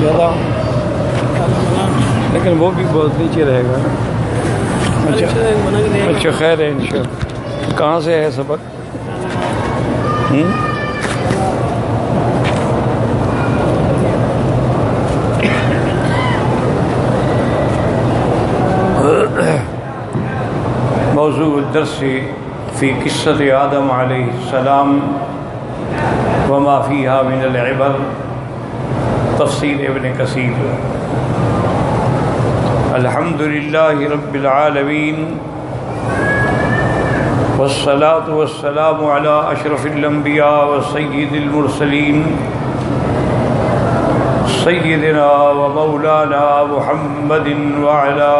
زیادہ، لیکن وہ بھی بہت نیچے رہے گا. اچھا خیر ہے انشاءاللہ. کہاں سے ہے سبق؟ موضوع الدرس فی قصۃ آدم علیہ السلام وما فیہا من العبر، تفسیر ابن کثیر. الحمد للہ رب العالمین والصلاة والسلام علی اشرف الانبیاء وسید المرسلین سیدنا و مولانا محمد وعلی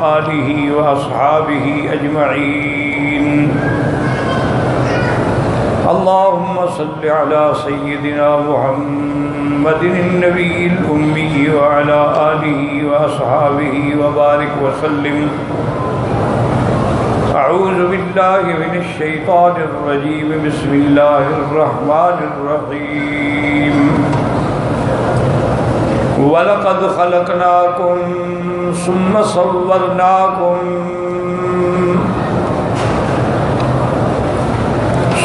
آلہ واصحابہ اجمعین. اللہم صل علی سیدنا محمد النبی الأمی وعلی آلہ واصحابہ وبارک وسلم. اعوذ باللہ من الشیطان الرجیم، بسم اللہ الرحمن الرحیم. وَلَقَدْ خَلَقْنَاكُمْ ثُمَّ صَوَّرْنَاكُمْ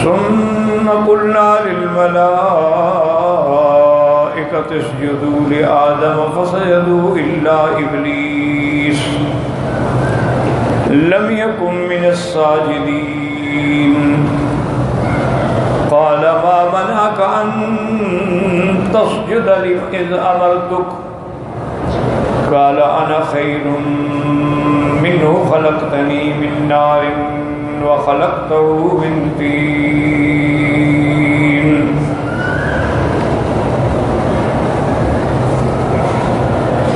ثُمَّ قُلْنَا لِلْمَلَائِكَةِ اسْجُدُوا لِآدَمَ فَسَجَدُوا إِلَّا إِبْلِيسَ لم يكن من الساجدين. قال ما منعك أن تسجد إذ أمرتك؟ قال أنا خير منه خلقتني من نار وخلقته من طين.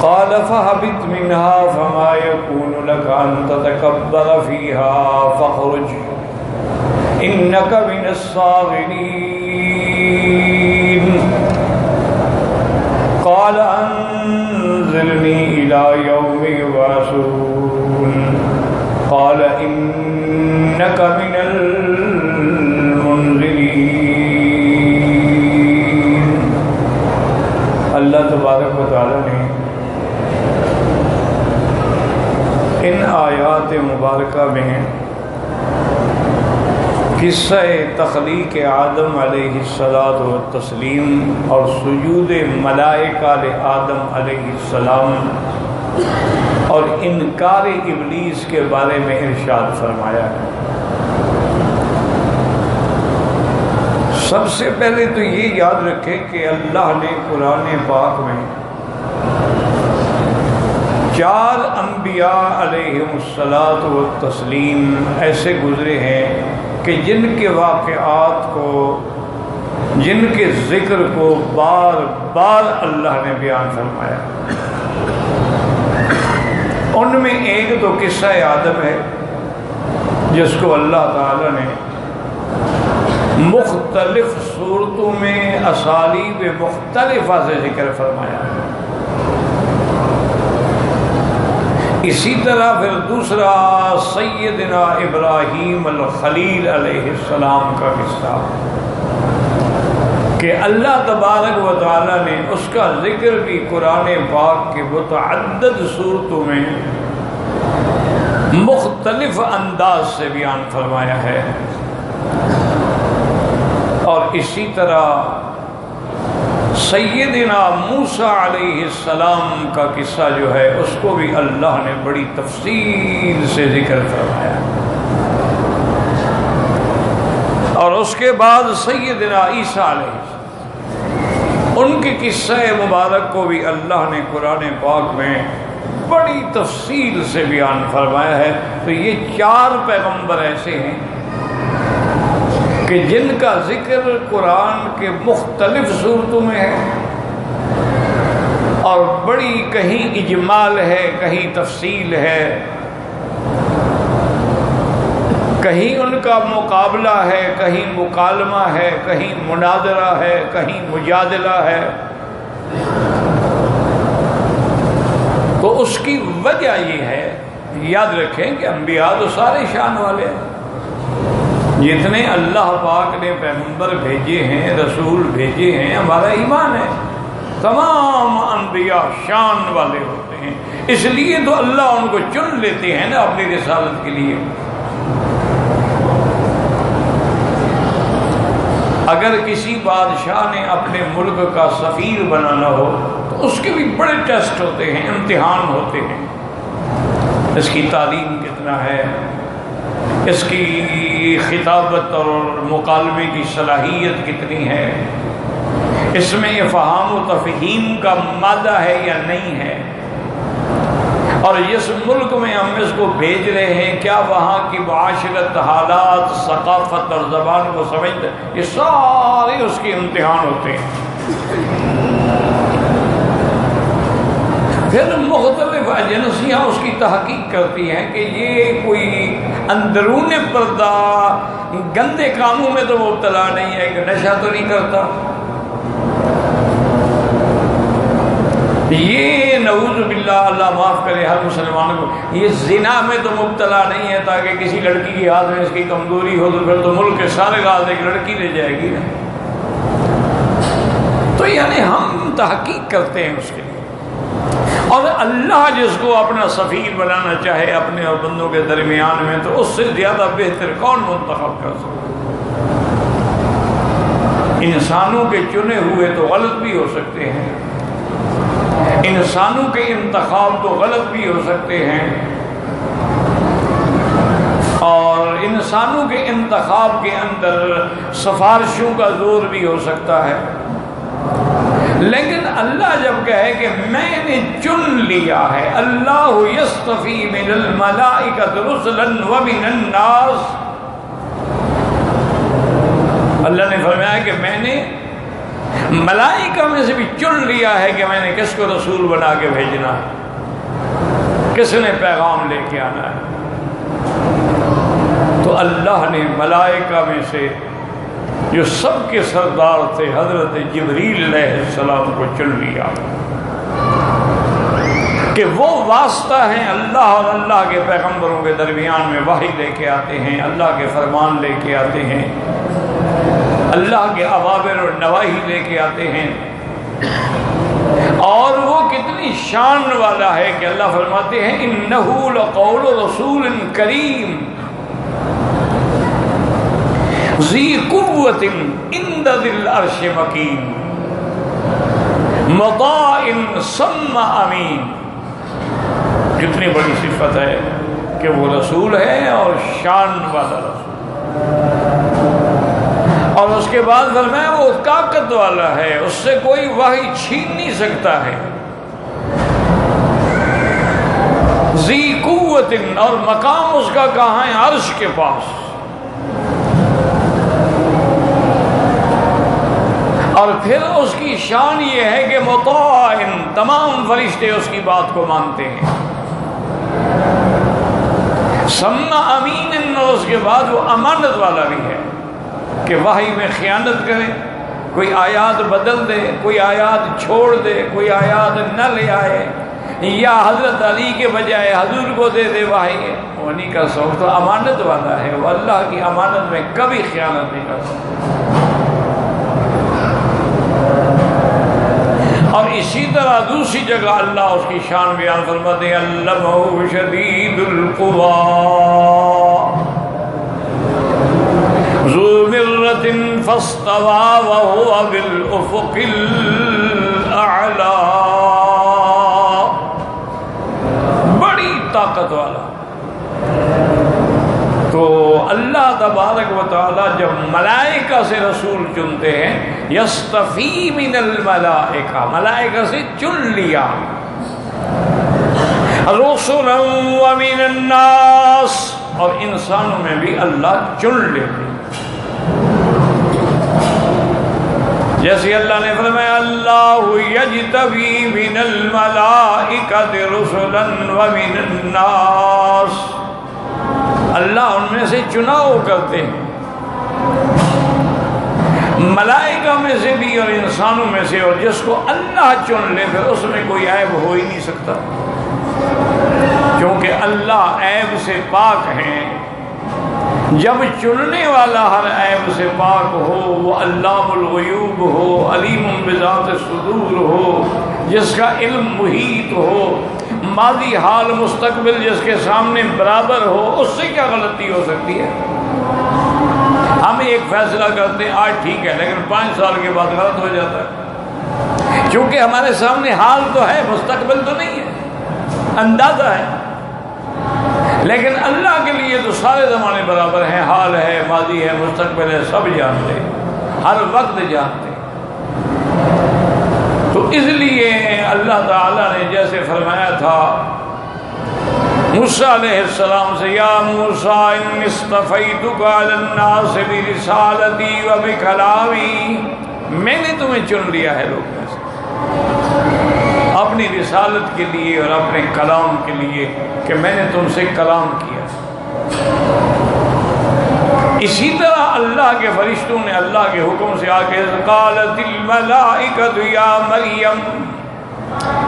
قال فاهبط منها فما يكون لك أن تتكبر فيها فاخرج إنك من الصاغرين. قال أنظرني إلى يوم يبعثون. قال إنك من المنظرين. اللہ تبارک و تعالی نے ان آیات مبارکہ میں قصہ تخلیق آدم علیہ السلام اور سجود ملائکہ لآدم علیہ السلام اور انکار ابلیس کے بارے میں ارشاد فرمایا ہے. سب سے پہلے تو یہ یاد رکھیں کہ اللہ نے قرآن پاک میں 4 انبیاء علیہم السلام ایسے گزرے ہیں کہ جن کے واقعات کو، جن کے ذکر کو بار بار اللہ نے بیان فرمایا. ان میں ایک تو قصہ آدم ہے جس کو اللہ تعالی نے مختلف صورتوں میں اسالیب مختلفہ سے ذکر فرمایا ہے. اسی طرح پھر دوسرا سیدنا ابراہیم الخلیل علیہ السلام کا قصہ کہ اللہ تبارک و تعالی نے اس کا ذکر بھی قرآن پاک کے متعدد صورتوں میں مختلف انداز سے بیان فرمایا ہے. اور اسی طرح سیدنا موسیٰ علیہ السلام کا قصہ جو ہے اس کو بھی اللہ نے بڑی تفصیل سے ذکر فرمایا. اور اس کے بعد سیدنا عیسیٰ علیہ السلام، ان کے قصہ مبارک کو بھی اللہ نے قرآن پاک میں بڑی تفصیل سے بیان فرمایا ہے. تو یہ 4 پیغمبر ایسے ہیں کہ جن کا ذکر قرآن کے مختلف صورتوں میں ہے اور بڑی کہیں اجمال ہے، کہیں تفصیل ہے، کہیں ان کا مقابلہ ہے، کہیں مکالمہ ہے، کہیں مناظرہ ہے، کہیں مجادلہ ہے. تو اس کی وجہ یہ ہے، یاد رکھیں کہ انبیاء تو سارے شان والے ہیں. جتنے اللہ پاک نے پیغمبر بھیجے ہیں، رسول بھیجے ہیں، ہمارا ایمان ہے تمام انبیاء شان والے ہوتے ہیں، اس لیے تو اللہ ان کو چن لیتے ہیں نا اپنی رسالت کے لیے۔ اگر کسی بادشاہ نے اپنے ملک کا سفیر بنانا ہو تو اس کے بھی بڑے ٹیسٹ ہوتے ہیں، امتحان ہوتے ہیں۔ اس کی تعلیم کتنا ہے، اس کی خطابت اور مکالمے کی صلاحیت کتنی ہے، اس میں افہام و تفہیم کا مادہ ہے یا نہیں ہے، اور جس ملک میں ہم اس کو بھیج رہے ہیں کیا وہاں کی معاشرت، حالات، ثقافت اور زبان کو سمجھتے، یہ سارے اس کے امتحان ہوتے ہیں۔ پھر مختلف ایجنسیاں اس کی تحقیق کرتی ہیں کہ یہ کوئی اندرون پردہ گندے کاموں میں تو مبتلا نہیں ہے، کہ نشہ تو نہیں کرتا، یہ نعوذ باللہ اللہ معاف کرے ہر مسلمان کو، یہ زنا میں تو مبتلا نہیں ہے تاکہ کسی لڑکی کی ہاتھ میں اس کی کمزوری ہو تو پھر تو ملک کے سارے راز ایک لڑکی لے جائے گی نا۔ تو یعنی ہم تحقیق کرتے ہیں اس کے لیے، اور اللہ جس کو اپنا سفیر بنانا چاہے اپنے اور بندوں کے درمیان میں تو اس سے زیادہ بہتر کون منتخب کر سکتا۔ انسانوں کے چنے ہوئے تو غلط بھی ہو سکتے ہیں، انسانوں کے انتخاب تو غلط بھی ہو سکتے ہیں، اور انسانوں کے انتخاب کے اندر سفارشوں کا زور بھی ہو سکتا ہے، لیکن اللہ جب کہے کہ میں نے چن لیا ہے، اللہ یصطفی من الملائکۃ رسلا ومن الناس، اللہ نے فرمایا کہ میں نے ملائکہ میں سے بھی چن لیا ہے کہ میں نے کس کو رسول بنا کے بھیجنا ہے، کس نے پیغام لے کے آنا ہے۔ تو اللہ نے ملائکہ میں سے جو سب کے سردار تھے حضرت جبریل علیہ السلام کو چن لیا کہ وہ واسطہ ہیں اللہ اور اللہ کے پیغمبروں کے درمیان میں، وحی لے کے آتے ہیں، اللہ کے فرمان لے کے آتے ہیں، اللہ کے اوامر اور نواہی لے کے آتے ہیں۔ اور وہ کتنی شان والا ہے کہ اللہ فرماتے ہیں انہ لقول رسول کریم ذی قوت عند ذی العرش مکین مطاع ثم امین۔ کتنی بڑی صفت ہے کہ وہ رسول ہے اور شان والا رسول، اور اس کے بعد فرمایا وہ طاقت والا ہے، اس سے کوئی وحی چھین نہیں سکتا ہے، ذی قوت، اور مقام اس کا کہاں ہے؟ عرش کے پاس، اور پھر اس کی شان یہ ہے کہ مطاع، تمام فرشتے اس کی بات کو مانتے ہیں، ثم امین، اور اس کے بعد وہ امانت والا بھی ہے کہ وحی میں خیانت کرے، کوئی آیات بدل دے، کوئی آیات چھوڑ دے، کوئی آیات نہ لے آئے، یا حضرت علی کے بجائے حضور کو دے دے وحی، وہ نہیں کر سکتا۔ تو امانت والا ہے وہ، اللہ کی امانت میں کبھی خیانت نہیں کر سکتا۔ اور اسی طرح دوسری جگہ اللہ اس کی شان بیان فرماتے ہیں علمہ شدید القویٰ ذو مرۃ فاستویٰ وہو بالافق الاعلیٰ، بڑی طاقت والا۔ تو اللہ تبارک و تعالی جب ملائکہ سے رسول چنتے ہیں، یصطفی من الملائکہ، ملائکہ سے چن لیا، رسلا ومن الناس، اور انسانوں میں بھی اللہ چن لیتے۔ جیسے اللہ نے فرمایا اللہ یجتبی من الملائکۃ رسلا ومن الناس، اللہ ان میں سے چناؤ کرتے ہیں، ملائکہ میں سے بھی اور انسانوں میں سے، اور جس کو اللہ چن لے پھر اس میں کوئی عیب ہو ہی نہیں سکتا، کیونکہ اللہ عیب سے پاک ہیں۔ جب چننے والا ہر عیب سے پاک ہو، وہ علام الغیوب ہو، علیم بذات الصدور ہو، جس کا علم محیط ہو، ماضی حال مستقبل جس کے سامنے برابر ہو، اس سے کیا غلطی ہو سکتی ہے؟ ہم ایک فیصلہ کرتے ہیں آج ٹھیک ہے، لیکن 5 سال کے بعد غلط ہو جاتا ہے، کیونکہ ہمارے سامنے حال تو ہے، مستقبل تو نہیں ہے، اندازہ ہے۔ لیکن اللہ کے لیے تو سارے زمانے برابر ہیں، حال ہے، ماضی ہے، مستقبل ہے، سب جانتے ہیں، ہر وقت جانتے ہیں۔ تو اس لیے اللہ تعالیٰ نے جیسے فرمایا تھا موسیٰ علیہ السلام سے، یا موسیٰ انی اصطفیتک علی الناس برسالتی و بکلامی، میں نے تمہیں چن لیا ہے لوگ میں سے اپنی رسالت کے لیے اور اپنے کلام کے لیے، کہ میں نے تم سے کلام کیا۔ اسی طرح اللہ کے فرشتوں نے اللہ کے حکم سے آ کے قالت الملائکۃ یا مریم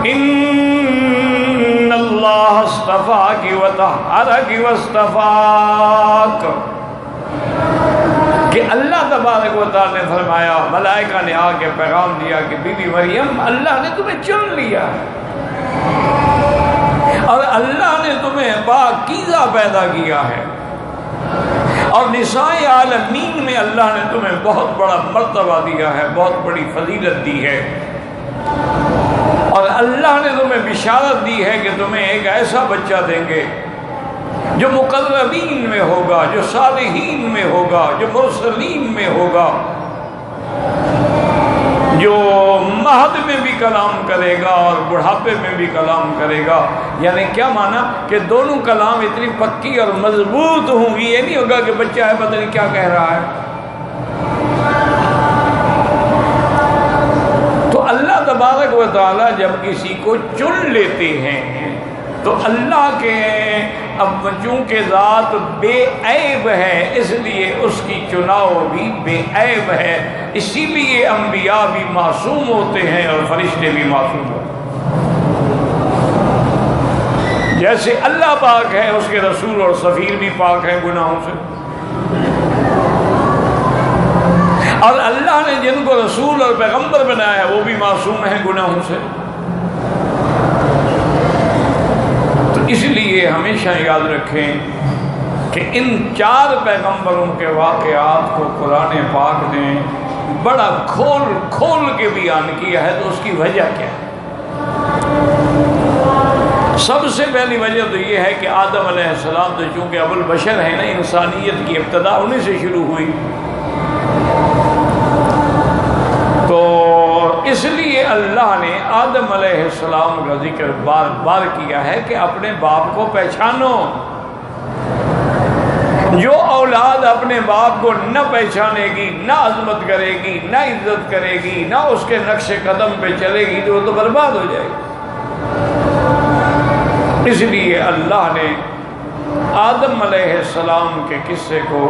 ان اللہ اصطفاک وطہرک واصطفاک، کہ اللہ تبارک و تعالی نے فرمایا، ملائکہ نے آ کے پیغام دیا کہ بی بی مریم اللہ نے تمہیں چن لیا اور اللہ نے تمہیں پاکیزہ پیدا کیا ہے، اور نساء عالمین میں اللہ نے تمہیں بہت بڑا مرتبہ دیا ہے، بہت بڑی فضیلت دی ہے، اور اللہ نے تمہیں بشارت دی ہے کہ تمہیں ایک ایسا بچہ دیں گے جو مقربین میں ہوگا، جو صالحین میں ہوگا، جو مرسلین میں ہوگا، جو مہد میں بھی کلام کرے گا اور بڑھاپے میں بھی کلام کرے گا۔ یعنی کیا مانا کہ دونوں کلام اتنی پکی اور مضبوط ہوں گی، یہ نہیں ہوگا کہ بچہ ہے پتہ نہیں کیا کہہ رہا ہے۔ تو اللہ تبارک و تعالی جب کسی کو چن لیتے ہیں تو اللہ کے اب چونکہ ذات بے عیب ہے، اس لیے اس کی چناؤ بھی بے عیب ہے، اسی لیے انبیاء بھی معصوم ہوتے ہیں اور فرشتے بھی معصوم ہوتے ہیں۔ جیسے اللہ پاک ہے، اس کے رسول اور سفیر بھی پاک ہیں گناہوں سے، اور اللہ نے جن کو رسول اور پیغمبر بنایا ہے وہ بھی معصوم ہیں گناہوں سے۔ اس لیے ہمیشہ یاد رکھیں کہ ان 4 پیغمبروں کے واقعات کو قرآن پاک نے بڑا کھول کھول کے بیان کیا ہے، تو اس کی وجہ کیا ہے؟ سب سے پہلی وجہ تو یہ ہے کہ آدم علیہ السلام تو چونکہ ابو البشر ہے نا، انسانیت کی ابتدا انہیں سے شروع ہوئی، تو اس لیے اللہ نے آدم علیہ السلام کا ذکر بار بار کیا ہے کہ اپنے باپ کو پہچانو۔ جو اولاد اپنے باپ کو نہ پہچانے گی، نہ عظمت کرے گی، نہ عزت کرے گی، نہ اس کے نقش قدم پہ چلے گی، تو وہ تو برباد ہو جائے گی۔ اس لیے اللہ نے آدم علیہ السلام کے قصے کو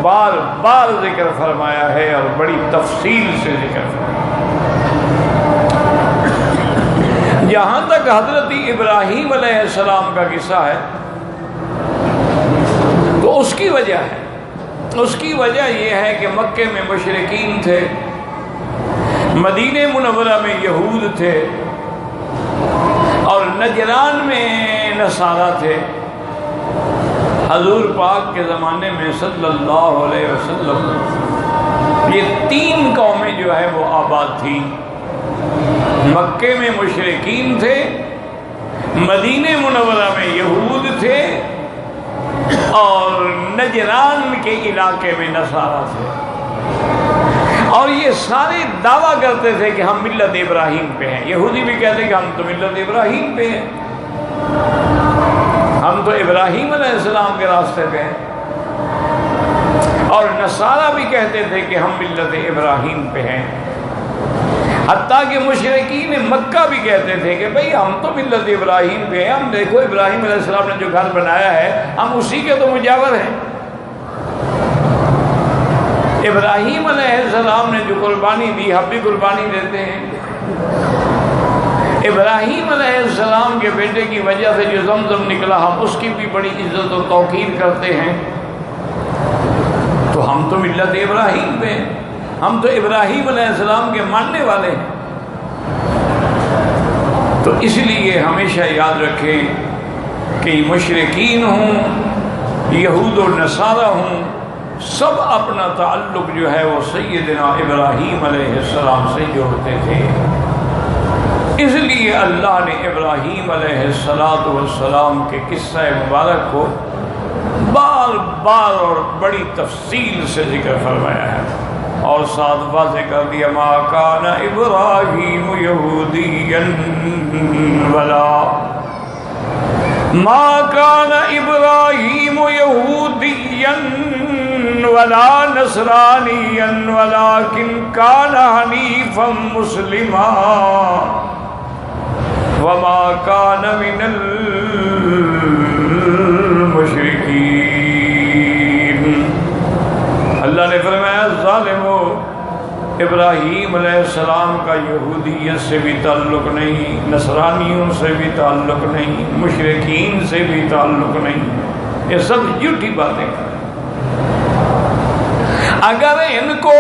بار بار ذکر فرمایا ہے اور بڑی تفصیل سے ذکر فرمایا۔ جہاں تک حضرت ابراہیم علیہ السلام کا قصہ ہے تو اس کی وجہ ہے، اس کی وجہ یہ ہے کہ مکے میں مشرکین تھے، مدینہ منورہ میں یہود تھے، اور نجران میں نصارہ تھے۔ حضور پاک کے زمانے میں صلی اللہ علیہ وسلم یہ 3 قومیں جو ہے وہ آباد تھیں۔ مکے میں مشرکین تھے، مدینہ منورہ میں یہود تھے، اور نجران کے علاقے میں نصارہ تھے، اور یہ سارے دعویٰ کرتے تھے کہ ہم ملت ابراہیم پہ ہیں۔ یہودی بھی کہتے کہ ہم تو ملت ابراہیم پہ ہیں، ہم تو ابراہیم علیہ السلام کے راستے پہ ہیں، اور نصارہ بھی کہتے تھے کہ ہم ملت ابراہیم پہ ہیں۔ حتیٰ کہ مشرکین مکہ بھی کہتے تھے کہ بھئی ہم تو ملت ابراہیم پہ ہیں، ہم دیکھو ابراہیم علیہ السلام نے جو گھر بنایا ہے ہم اسی کے تو مجاور ہیں۔ ابراہیم علیہ السلام نے جو قربانی دی ہم بھی قربانی دیتے ہیں۔ ابراہیم علیہ السلام کے بیٹے کی وجہ سے جو زمزم نکلا ہم اس کی بھی بڑی عزت و توقیر کرتے ہیں۔ تو ہم تو ملت ابراہیم پہ ہیں، ہم تو ابراہیم علیہ السلام کے ماننے والے ہیں۔ تو اس لیے ہمیشہ یاد رکھیں کہ مشرکین ہوں، یہود و نصارہ ہوں، سب اپنا تعلق جو ہے وہ سیدنا ابراہیم علیہ السلام سے جوڑتے تھے۔ اس لیے اللہ نے ابراہیم علیہ السلام کے قصہ مبارک کو بار بار اور بڑی تفصیل سے ذکر فرمایا ہے، اور ساتھ واضح کر دیا ما کان ابراہیم یہودیا ولا نصرانیا ولکن کان حنیفا مسلما وما کان من المشرکین۔ اللہ نے فرمایا ظالمو، ابراہیم علیہ السلام کا یہودیت سے بھی تعلق نہیں، نصرانیوں سے بھی تعلق نہیں، مشرکین سے بھی تعلق نہیں، یہ سب جھوٹی باتیں ہیں۔ اگر ان کو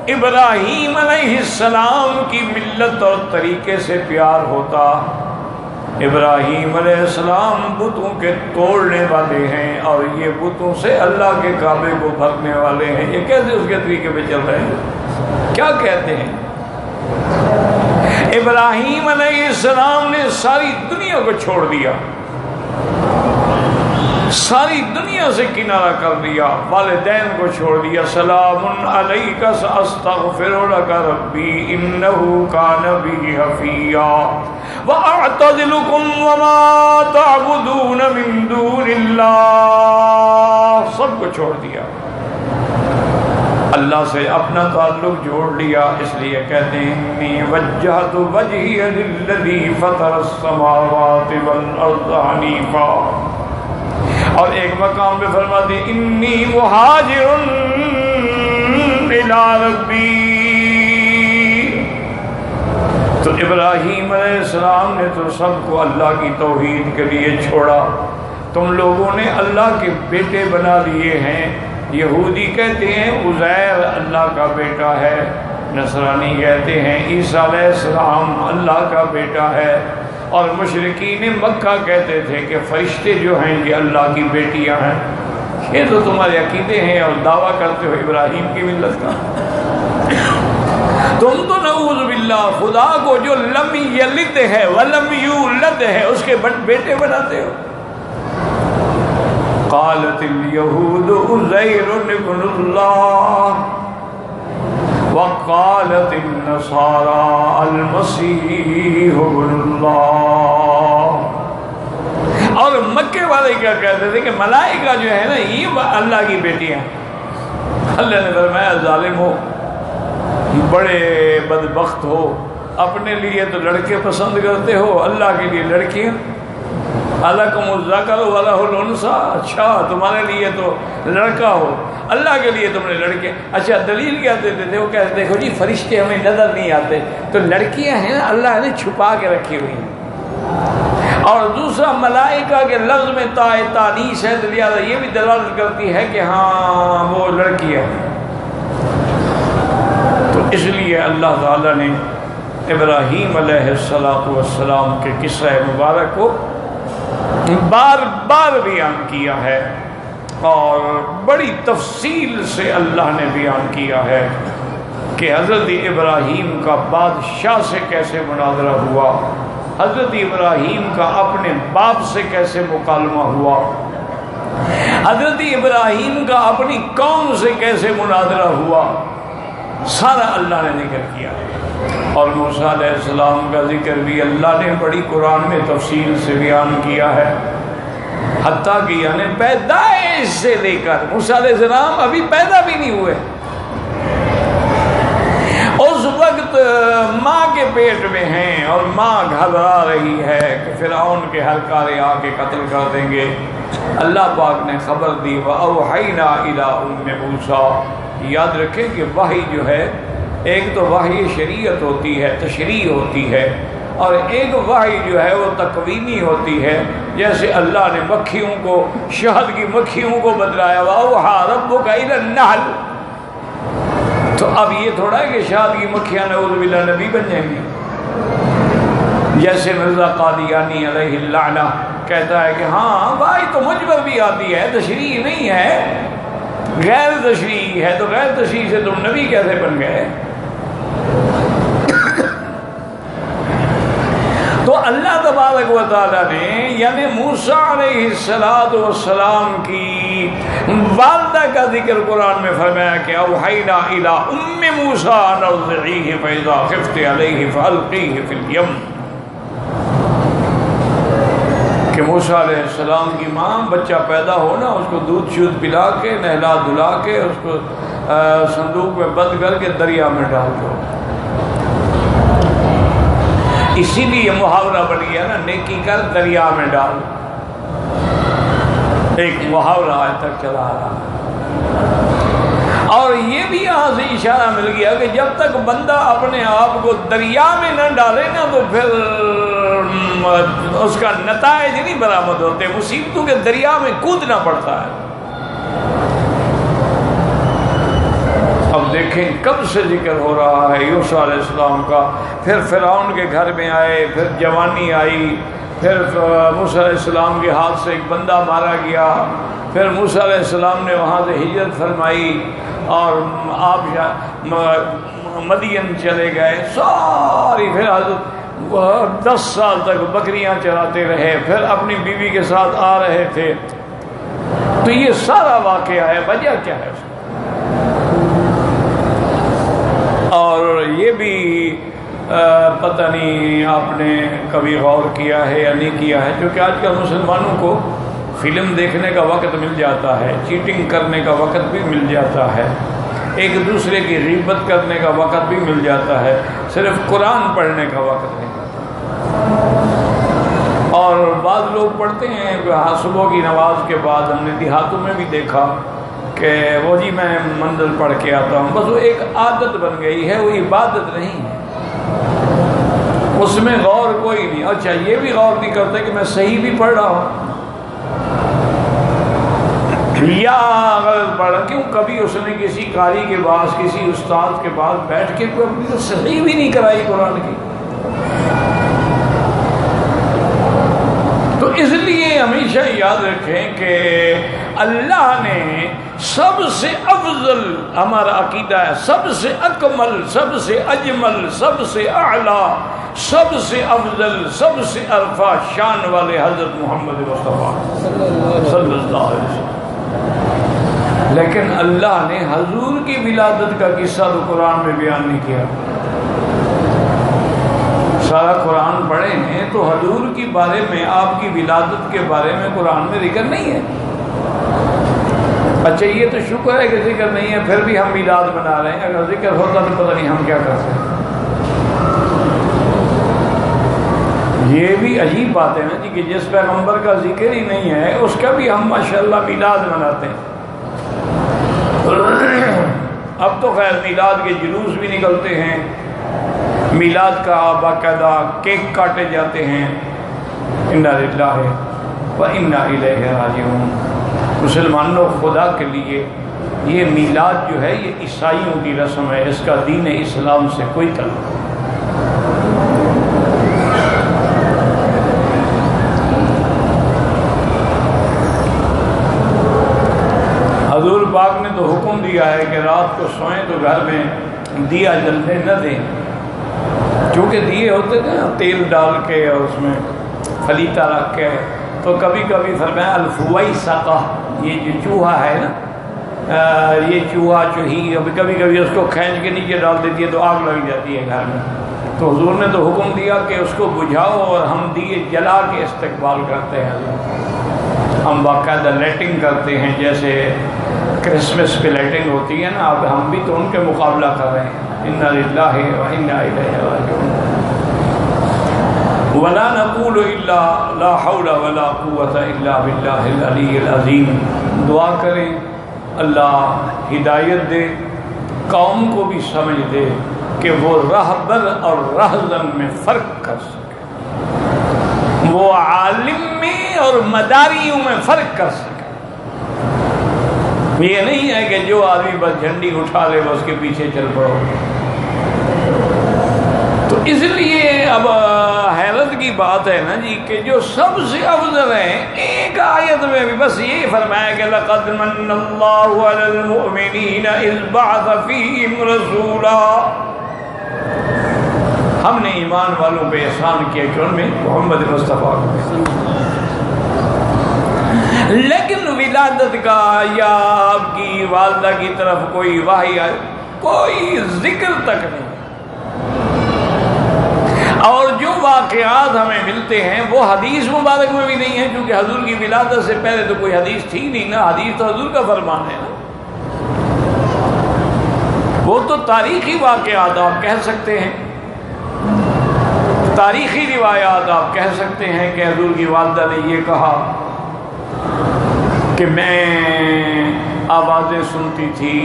ابراہیم علیہ السلام کی ملت اور طریقے سے پیار ہوتا، ابراہیم علیہ السلام بتوں کے توڑنے والے ہیں اور یہ بتوں سے اللہ کے کعبے کو بھرنے والے ہیں، یہ کیسے اس کے طریقے پہ چل رہے ہیں؟ کیا کہتے ہیں؟ ابراہیم علیہ السلام نے ساری دنیا کو چھوڑ دیا، ساری دنیا سے کنارہ کر دیا، والدین کو چھوڑ دیا، سلام علیک ساستغفر لک ربی انہ کان بی حفیا واعتزلکم وما تعبدون من دون اللہ، سب کو چھوڑ دیا، اللہ سے اپنا تعلق جوڑ لیا۔ اس لیے کہتے ہیں انی وجہت وجہی للذی فطر السماوات والارض حنیفا، اور ایک مقام پہ فرماتے ہیں انی مہاجر الی ربی۔ تو ابراہیم علیہ السلام نے تو سب کو اللہ کی توحید کے لیے چھوڑا، تم لوگوں نے اللہ کے بیٹے بنا لیے ہیں۔ یہودی کہتے ہیں عزیر اللہ کا بیٹا ہے، نصرانی کہتے ہیں عیسیٰ علیہ السلام اللہ کا بیٹا ہے، اور مشرکین مکہ کہتے تھے کہ فرشتے جو ہیں یہ اللہ کی بیٹیاں ہیں۔ یہ تو تمہارے عقیدے ہیں اور دعویٰ کرتے ہو ابراہیم کی ملت کا۔ تم تو نعوذ باللہ خدا کو جو لم یلد ہے ولم یولد ہے اس کے بیٹے بناتے ہو۔ قالت الیہود عزیر ابن اللہ وقالت النصارى المسیح ابن اللہ۔ اور مکے والے کیا کہتے تھے کہ ملائکہ جو ہے نا یہ اللہ کی بیٹیاں۔ اللہ نے فرمایا ظالم ہو، بڑے بدبخت ہو، اپنے لیے تو لڑکے پسند کرتے ہو، اللہ کے لیے لڑکیاں۔ الکم الذکر ولہ الانثی، اچھا تمہارے لیے تو لڑکا ہو، اللہ کے لیے تم نے لڑکے۔ اچھا دلیل کیا دیتے تھے؟ وہ کہتے دیکھو جی فرشتے ہمیں نظر نہیں آتے، تو لڑکیاں ہیں نا اللہ نے چھپا کے رکھی ہوئی ہیں۔ اور دوسرا ملائکہ کے لفظ میں تانیث ہے، لہذا یہ بھی دلالت کرتی ہے کہ ہاں وہ لڑکیاں ہیں۔ تو اس لیے اللہ تعالیٰ نے ابراہیم علیہ السلام کے قصہ مبارک کو بار بار بیان کیا ہے، اور بڑی تفصیل سے اللہ نے بیان کیا ہے کہ حضرت ابراہیم کا بادشاہ سے کیسے مناظرہ ہوا، حضرت ابراہیم کا اپنے باپ سے کیسے مکالمہ ہوا، حضرت ابراہیم کا اپنی قوم سے کیسے مناظرہ ہوا، سارا اللہ نے ذکر کیا۔ اور موسیٰ علیہ السلام کا ذکر بھی اللہ نے بڑی قرآن میں تفصیل سے بیان کیا ہے، حتیٰ کہ یعنی پیدائش سے لے کر موسیٰ علیہ السلام ابھی پیدا بھی نہیں ہوئے، اس وقت ماں کے پیٹ میں ہیں اور ماں گھبرا رہی ہے کہ فرعون کے ہرکارے آ کے قتل کر دیں گے۔ اللہ پاک نے خبر دی وَأَوْحَيْنَا إِلَىٰ أُمِّ مُوسَىٰ۔ یاد رکھیں کہ وحی جو ہے، ایک تو وحی شریعت ہوتی ہے، تشریع ہوتی ہے، اور ایک وحی جو ہے وہ تکوینی ہوتی ہے، جیسے اللہ نے مکھیوں کو، شہد کی مکھیوں کو بتلایا وَأَوْحَىٰ رَبُّكَ إِلَى النَّحْلِ، تو اب یہ تھوڑا ہے کہ شہد کی مکھیاں نعوذ باللہ نبی بن جائیں گی۔ جیسے مرزا قادیانی علیہ اللعنہ کہتا ہے کہ ہاں بھائی تو مجھ پر بھی آتی ہے، تشریح نہیں ہے، غیر تشریح ہے، تو غیر تشریح سے تم نبی کیسے بن گئے؟ تو اللہ تبارک و تعالیٰ نے یعنی موسیٰ علیہ السلام کی والدہ کا ذکر قرآن میں فرمایا کہ اوحینا الی ام موسیٰ ان ارضعیہ فاذا خفت علیہ فالقیہ فی الیم، کہ موسیٰ علیہ السلام کی ماں بچہ پیدا ہونا، اس کو دودھ شودھ پلا کے نہلا دھلا کے اس کو صندوق میں بند کر کے دریا میں ڈال دو۔ اسی لیے محاورہ بن گیا نا، نیکی کر دریا میں ڈال، ایک محاورہ آج تک چلا آ رہا۔ اور یہ بھی یہاں سے اشارہ مل گیا کہ جب تک بندہ اپنے آپ کو دریا میں نہ ڈالے نا تو پھر اس کا نتائج نہیں برآمد ہوتے، مصیبتوں کے دریا میں کودنا پڑتا ہے۔ اب دیکھیں کب سے ذکر ہو رہا ہے یوسف علیہ السلام کا، پھر فرعون کے گھر میں آئے، پھر جوانی آئی، پھر موسیٰ علیہ السلام کے ہاتھ سے ایک بندہ مارا گیا، پھر موسیٰ علیہ السلام نے وہاں سے ہجرت فرمائی اور آپ مدین چلے گئے، ساری پھر حضرت 10 سال تک بکریاں چراتے رہے، پھر اپنی بیوی کے ساتھ آ رہے تھے۔ تو یہ سارا واقعہ ہے، وجہ کیا ہے اس کا؟ اور یہ بھی پتہ نہیں آپ نے کبھی غور کیا ہے یا نہیں کیا ہے، کیونکہ آج کل مسلمانوں کو فلم دیکھنے کا وقت مل جاتا ہے، چیٹنگ کرنے کا وقت بھی مل جاتا ہے، ایک دوسرے کی غیبت کرنے کا وقت بھی مل جاتا ہے، صرف قرآن پڑھنے کا وقت نہیں۔ اور بعض لوگ پڑھتے ہیں صبح کی نماز کے بعد، ہم نے دیہاتوں میں بھی دیکھا کہ وہ جی میں منزل پڑھ کے آتا ہوں، بس وہ ایک عادت بن گئی ہے، وہ عبادت نہیں ہے، اس میں غور کوئی نہیں۔ اچھا یہ بھی غور نہیں کرتے کہ میں صحیح بھی پڑھ رہا ہوں یا غلط پڑھ رہا، کیوں کبھی اس نے کسی قاری کے پاس، کسی استاد کے پاس بیٹھ کے کوئی اپنی صحیح بھی نہیں کرائی قرآن کی؟ تو اس لیے ہمیشہ یاد رکھیں کہ اللہ نے سب سے افضل، ہمارا عقیدہ ہے سب سے اکمل، سب سے اجمل، سب سے اعلیٰ، سب سے افضل، سب سے عرفہ شان والے حضرت محمد مصطفیٰ صلی اللہ علیہ وسلم، لیکن اللہ نے حضور کی ولادت کا قصہ تو قرآن میں بیان نہیں کیا۔ سارا قرآن پڑھے ہیں تو حضور کے بارے میں، آپ کی ولادت کے بارے میں قرآن میں ذکر نہیں ہے۔ اچھا یہ تو شکر ہے کہ ذکر نہیں ہے، پھر بھی ہم میلاد منا رہے ہیں، اگر ذکر ہوتا تو پتہ نہیں ہم کیا کرتے۔ یہ بھی عجیب بات ہے نا جی کہ جس پیغمبر کا ذکر ہی نہیں ہے اس کا بھی ہم ماشاءاللہ میلاد مناتے ہیں۔ اب تو خیر میلاد کے جلوس بھی نکلتے ہیں، میلاد کا باقاعدہ کیک کاٹے جاتے ہیں۔ انا للہ و انا الیہ راجعون۔ مسلمانوں خدا کے لیے یہ میلاد جو ہے یہ عیسائیوں کی رسم ہے، اس کا دین اسلام سے کوئی تعلق نہیں۔ حضور پاک نے تو حکم دیا ہے کہ رات کو سوئیں تو گھر میں دیا جلنے نہ دیں، چونکہ دیے ہوتے تھے نا تیل ڈال کے اور اس میں خلیطہ رکھ کے، تو کبھی کبھی فرمایا الفویسقہ، یہ جو چوہا ہے نا، یہ چوہا چوہی کبھی کبھی اس کو کھینچ کے نیچے ڈال دیتی ہے تو آگ لگ جاتی ہے گھر میں، تو حضور نے تو حکم دیا کہ اس کو بجھاؤ اور ہم دیے جلا کے استقبال کرتے ہیں۔ ہم باقاعدہ لائٹنگ کرتے ہیں، جیسے کرسمس پہ لائٹنگ ہوتی ہے نا، اب ہم بھی تو ان کے مقابلہ کر رہے ہیں۔ انا للہ و انا الیہ راجعون۔ ولا نقول الا لا حول ولا قوة الا باللہ العلی العظیم۔ دعا کریں اللہ ہدایت دے، قوم کو بھی سمجھ دے کہ وہ رہبر اور رہزن میں فرق کر سکے۔ وہ عالم میں اور مداریوں میں فرق کر سکے۔ یہ نہیں ہے کہ جو آدمی بس جھنڈی اٹھا لے بس کے پیچھے چل پڑو۔ تو اس لیے اب حیرت کی بات ہے نا جی کہ جو سب سے افضل ہیں، ایک آیت میں بھی بس یہ فرمایا کہ لَقَدْ مَنَّ اللَّهُ عَلَى الْمُؤْمِنِينَ إِذْ بَعَثَ فِيهِمْ رَسُولًا، ہم نے ایمان والوں پہ احسان کیا کہ ان میں محمد مصطفیٰ کو، لیکن ولادت کا یا آپ کی والدہ کی طرف کوئی وحی آئے، کوئی ذکر تک نہیں۔ اور جو واقعات ہمیں ملتے ہیں وہ حدیث مبارک میں بھی نہیں ہے، کیونکہ حضور کی ولادت سے پہلے تو کوئی حدیث تھی نہیں نا، حدیث تو حضور کا فرمان ہے نا، وہ تو تاریخی واقعات آپ کہہ سکتے ہیں، تاریخی روایات آپ کہہ سکتے ہیں کہ حضور کی والدہ نے یہ کہا کہ میں آوازیں سنتی تھی،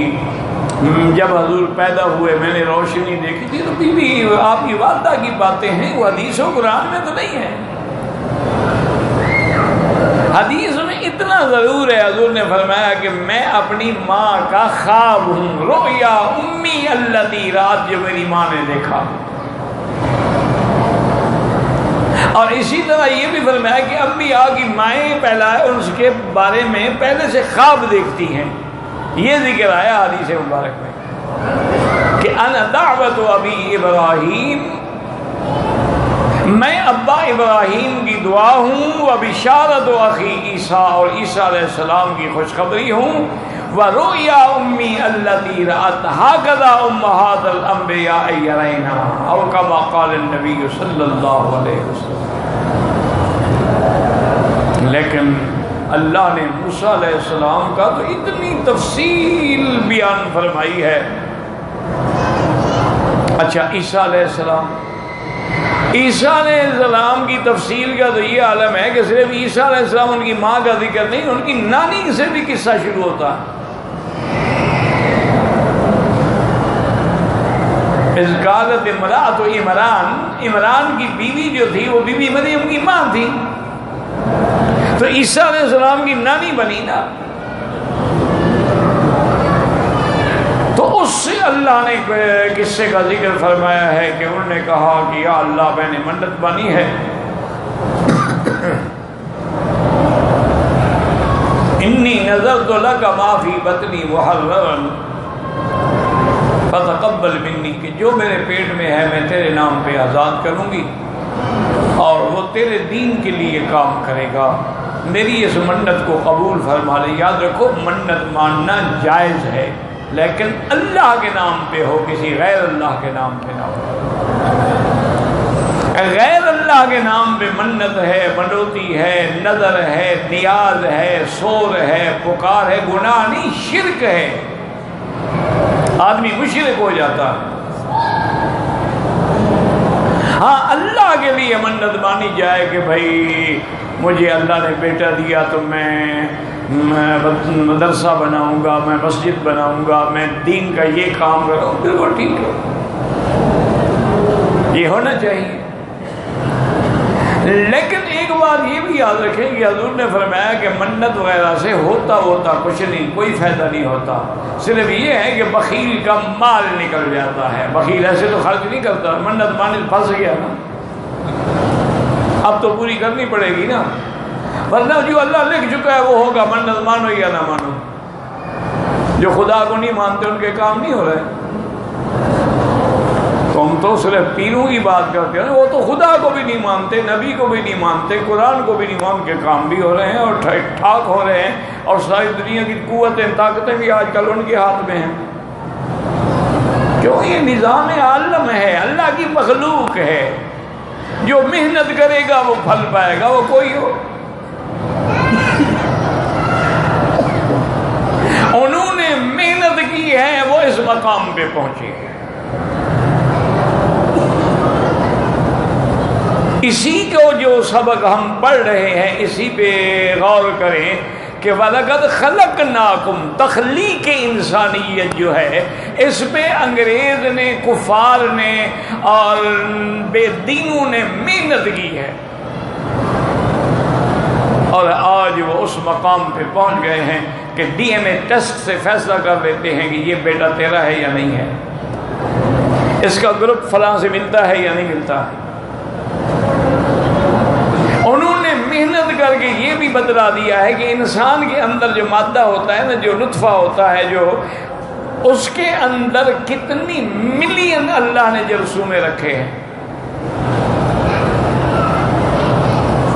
جب حضور پیدا ہوئے میں نے روشنی دیکھی تھی۔ تو بی بی آپ کی والدہ کی باتیں ہیں، وہ حدیث و قرآن میں تو نہیں ہے۔ حدیث میں اتنا ضرور ہے، حضور نے فرمایا کہ میں اپنی ماں کا خواب ہوں، رؤیا امی التی، رات جو میری ماں نے دیکھا۔ اور اسی طرح یہ بھی فرمایا کہ انبیاء کی مائیں پہلا ہے، اس کے بارے میں پہلے سے خواب دیکھتی ہیں، یہ ذکر آیا حدیث مبارک میں کہ انا دعوت ابی ابراہیم، میں ابا ابراہیم کی دعا ہوں، و بشارت اخی عیسیٰ، اور عیسیٰ علیہ السلام کی خوشخبری ہوں، ورؤیا امی التی رأت ہکذا امہات الانبیاء یرینا، او کما قال النبی صلی اللہ علیہ وسلم۔ لیکن اللہ نے موسیٰ علیہ السلام کا تو اتنی تفصیل بیان فرمائی ہے۔ اچھا عیسیٰ علیہ السلام، عیسیٰ علیہ السلام کی تفصیل کا تو یہ عالم ہے کہ صرف عیسیٰ علیہ السلام ان کی ماں کا ذکر نہیں، ان کی نانی سے بھی قصہ شروع ہوتا ہے۔ اذ قالت امرأۃ عمران، عمران کی بیوی جو تھی وہ بیوی مریم کی ماں تھی، تو عیسیٰ علیہ السلام کی نانی بنی نا۔ تو اس سے اللہ نے قصے کا ذکر فرمایا ہے کہ انہوں نے کہا کہ یا اللہ میں نے منت بانی ہے، انی نذرت لک ما فی بطنی محررا فتقبل منی، کہ جو میرے پیٹ میں ہے میں تیرے نام پہ آزاد کروں گی اور وہ تیرے دین کے لیے کام کرے گا، میری اس منت کو قبول فرما لے۔ یاد رکھو منت ماننا جائز ہے، لیکن اللہ کے نام پہ ہو، کسی غیر اللہ کے نام پہ نہ ہو۔ غیر اللہ کے نام پہ منت ہے، منوتی ہے، نظر ہے، نیاز ہے، سور ہے، پکار ہے، گناہ نہیں، شرک ہے، آدمی مشرک ہو جاتا ہے۔ ہاں اللہ کے لیے منت مانی جائے کہ بھائی مجھے اللہ نے بیٹا دیا تو میں مدرسہ بناؤں گا، میں مسجد بناؤں گا، میں دین کا یہ کام کروں، بالکل ٹھیک ہے، یہ ہونا چاہیے۔ لیکن ایک بات یہ بھی یاد رکھیں کہ حضور نے فرمایا کہ منت وغیرہ سے ہوتا کچھ نہیں، کوئی فائدہ نہیں ہوتا، صرف یہ ہے کہ بخیل کا مال نکل جاتا ہے۔ بخیل ایسے تو خرچ نہیں کرتا، منت مانے پھنس گیا نا، اب تو پوری کرنی پڑے گی نا، ورنہ جو اللہ لکھ چکا ہے وہ ہوگا، منت مانو یا نہ مانو۔ جو خدا کو نہیں مانتے ان کے کام نہیں ہو رہے۔ تو ہم تو صرف پیروں کی بات کرتے ہیں، وہ تو خدا کو بھی نہیں مانتے، نبی کو بھی نہیں مانتے، قرآن کو بھی نہیں مان کے کام بھی ہو رہے ہیں اور ٹھیک ٹھاک ہو رہے ہیں، اور ساری دنیا کی قوتیں طاقتیں بھی آج کل ان کے ہاتھ میں ہیں۔ کیوں؟ یہ نظام عالم ہے، اللہ کی مخلوق ہے، جو محنت کرے گا وہ پھل پائے گا، وہ کوئی ہو۔ انہوں نے محنت کی ہے، وہ اس مقام پہ پہنچے۔ اسی کو جو سبق ہم پڑھ رہے ہیں اسی پہ غور کریں کہ وَلَقَدْ خَلَقْنَاكُمْ، تخلیق انسانیت جو ہے اس پہ انگریز نے، کفار نے اور بے دینوں نے محنت کی ہے۔ مقام پہ پہنچ گئے ہیں کہ ڈی این اے ٹیسٹ سے فیصلہ کر لیتے ہیں کہ یہ بیٹا تیرا ہے یا نہیں ہے، اس کا گروپ فلاں سے ملتا ہے یا نہیں ملتا ہے۔ انہوں نے محنت کر کے یہ بھی بتلا دیا ہے کہ انسان کے اندر جو مادہ ہوتا ہے نا، جو نطفہ ہوتا ہے، جو اس کے اندر کتنی ملین اللہ نے جرثومے رکھے ہیں۔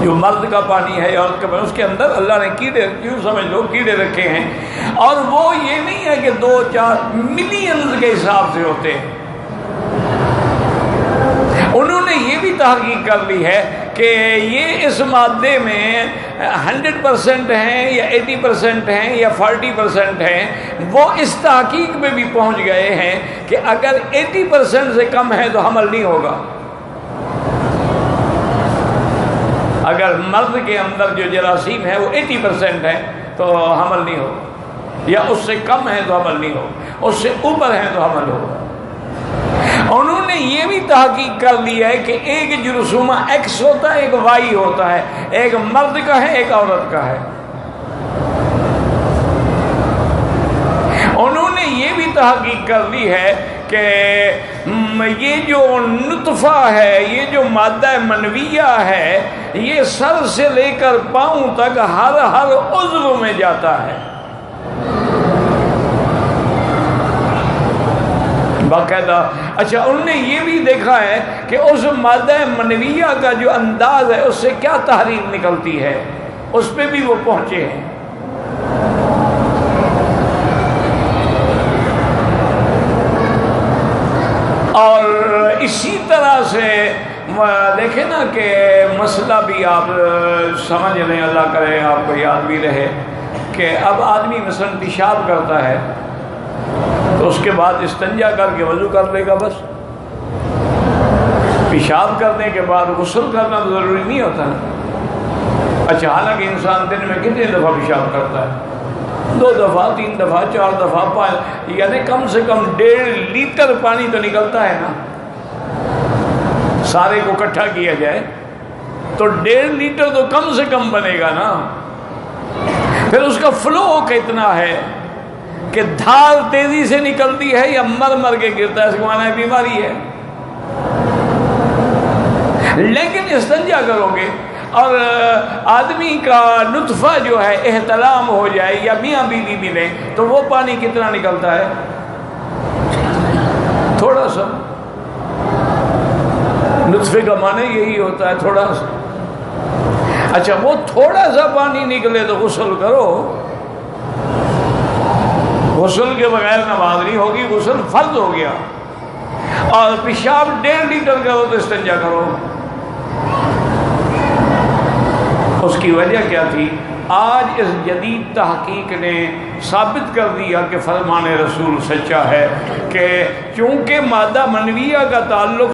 جو مرد کا پانی ہے عورت کا پانی، اس کے اندر اللہ نے کیڑے، کیوں سمجھ لو کیڑے رکھے ہیں، اور وہ یہ نہیں ہے کہ 2-4 ملین کے حساب سے ہوتے ہیں۔ انہوں نے یہ بھی تحقیق کر لی ہے کہ یہ اس مادے میں 100% ہیں یا 80% ہیں یا 40% ہیں۔ وہ اس تحقیق میں بھی پہنچ گئے ہیں کہ اگر 80% سے کم ہے تو حمل نہیں ہوگا۔ اگر مرد کے اندر جو جراثیم ہے وہ 80% ہے تو حمل نہیں ہوگا، یا اس سے کم ہے تو حمل نہیں ہوگا، اس سے اوپر ہے تو حمل ہوگا۔ انہوں نے یہ بھی تحقیق کر لی ہے کہ ایک جرثومہ ایکس ہوتا ہے، ایک وائی ہوتا ہے، ایک مرد کا ہے ایک عورت کا ہے۔ انہوں نے یہ بھی تحقیق کر لی ہے کہ یہ جو نطفہ ہے، یہ جو مادہ منویہ ہے، یہ سر سے لے کر پاؤں تک ہر عضو میں جاتا ہے باقاعدہ۔ اچھا، انہوں نے یہ بھی دیکھا ہے کہ اس مادہ منویہ کا جو انداز ہے اس سے کیا تحریر نکلتی ہے، اس پہ بھی وہ پہنچے ہیں۔ اور اسی طرح سے دیکھیں نا کہ مسئلہ بھی آپ سمجھ لیں، اللہ کرے آپ کو یاد بھی رہے، کہ اب آدمی مثلا پیشاب کرتا ہے تو اس کے بعد استنجا کر کے وضو کر لے گا بس۔ پیشاب کرنے کے بعد غسل کرنا تو ضروری نہیں ہوتا نا۔ اچھا، حالانکہ انسان دن میں کتنے دفعہ پیشاب کرتا ہے؟ 2 دفعہ، 3 دفعہ، 4 دفعہ، یعنی کم سے کم 1.5 لیٹر پانی تو نکلتا ہے نا۔ سارے کو اکٹھا کیا جائے تو 1.5 لیٹر تو کم سے کم بنے گا نا۔ پھر اس کا فلو کتنا ہے کہ دھار تیزی سے نکلتی ہے یا مر کے گرتا ہے، اس کو معنی ہے بیماری ہے۔ لیکن استنجا کرو گے اور آدمی کا نطفہ جو ہے احتلام ہو جائے یا میاں بیوی ملے تو وہ پانی کتنا نکلتا ہے؟ تھوڑا سا۔ نطفے کا معنی یہی ہوتا ہے، تھوڑا سا۔ اچھا، وہ تھوڑا سا پانی نکلے تو غسل کرو، غسل کے بغیر نماز نہیں ہوگی، غسل فرض ہو گیا۔ اور پیشاب 1.5 لیٹر کرو تو استنجا کرو۔ اس کی وجہ کیا تھی؟ آج اس جدید تحقیق نے ثابت کر دیا کہ فرمان رسول سچا ہے، کہ چونکہ مادہ منویہ کا تعلق